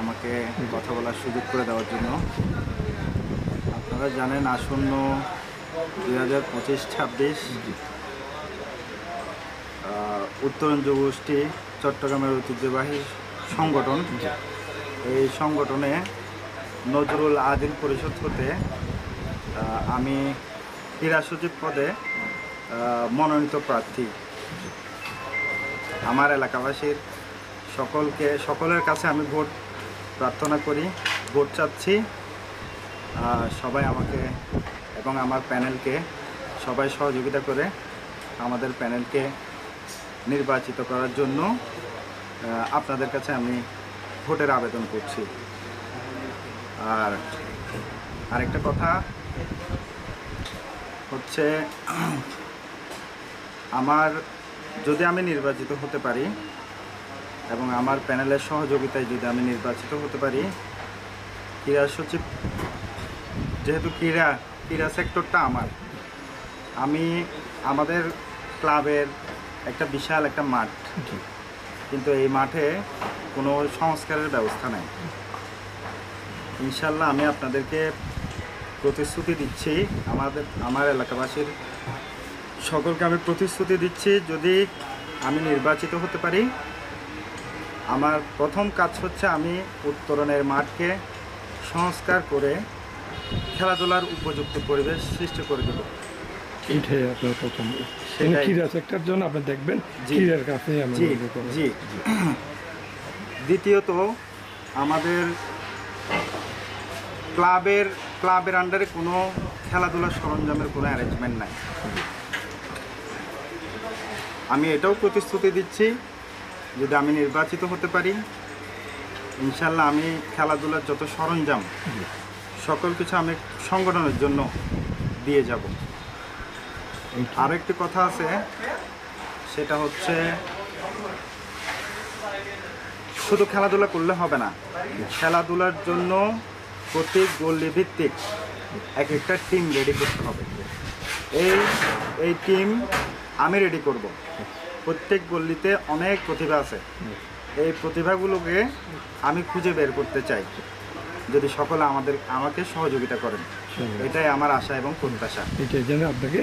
আমাকে কথা বলার সুযোগ করে দেওয়ার জন্য। আপনারা জানেন আসন্ন 2025-26 উত্তরণ যুবগোষ্ঠী চট্টগ্রামের ঐতিহ্যবাহী সংগঠন, এই সংগঠনে নজরুল আদিল পরিষদ হতে আমি ক্রীড়া সচিব পদে মনোনীত প্রার্থী। আমার এলাকাবাসীর সকলের কাছে আমি ভোট প্রার্থনা করি, ভোট চাচ্ছি। সবাই আমাকে এবং আমার প্যানেলকে সবাই সহযোগিতা করে আমাদের প্যানেলকে নির্বাচিত করার জন্য আপনাদের কাছে আমি ভোটের আবেদন করছি। আর আরেকটা কথা হচ্ছে, যদি আমি নির্বাচিত হতে পারি এবং আমার প্যানেলের সহযোগিতায় যদি আমি নির্বাচিত হতে পারি, ক্রীড়া সচিব, যেহেতু ক্রীড়া সেক্টরটা আমাদের ক্লাবের একটা বিশাল একটা মাঠ, কিন্তু এই মাঠে কোনো সংস্কারের ব্যবস্থা নেই। ইনশাল্লাহ আমি আপনাদেরকে প্রতিশ্রুতি দিচ্ছি, আমার এলাকাবাসীর সকলকে আমি প্রতিশ্রুতি দিচ্ছি, যদি আমি নির্বাচিত হতে পারি, আমার প্রথম কাজ হচ্ছে আমি উত্তরণের মাঠকে সংস্কার করে খেলাধুলার উপযুক্ত পরিবেশ সৃষ্টি করে দেব। এটাই আপনার প্রথম ক্রীড়া সেক্টর জন্য আপনি দেখবেন ক্রীড়ার কাছে। জি। দ্বিতীয়ত, আমাদের ক্লাবের আন্ডারে কোনো খেলাধুলার সরঞ্জামের কোনো অ্যারেঞ্জমেন্ট নাই। আমি এটাও প্রতিশ্রুতি দিচ্ছি, যদি আমি নির্বাচিত হতে পারি, ইনশাল্লাহ আমি খেলাধুলার যত সরঞ্জাম সকল কিছু আমি সংগঠনের জন্য দিয়ে যাব। আরও একটি কথা আছে, সেটা হচ্ছে শুধু খেলাধুলা করলে হবে না, খেলাধুলার জন্য প্রতি গল্লি ভিত্তিক একটা টিম রেডি করতে হবে। এই টিম আমি রেডি করব। প্রত্যেক গল্লিতে অনেক প্রতিভা আছে, এই প্রতিভাগুলোকে আমি খুঁজে বের করতে চাই, যদি সকলে আমাকে সহযোগিতা করেন। এটাই আমার আশা এবং প্রত্যাশা। এটাই যেন আপনাকে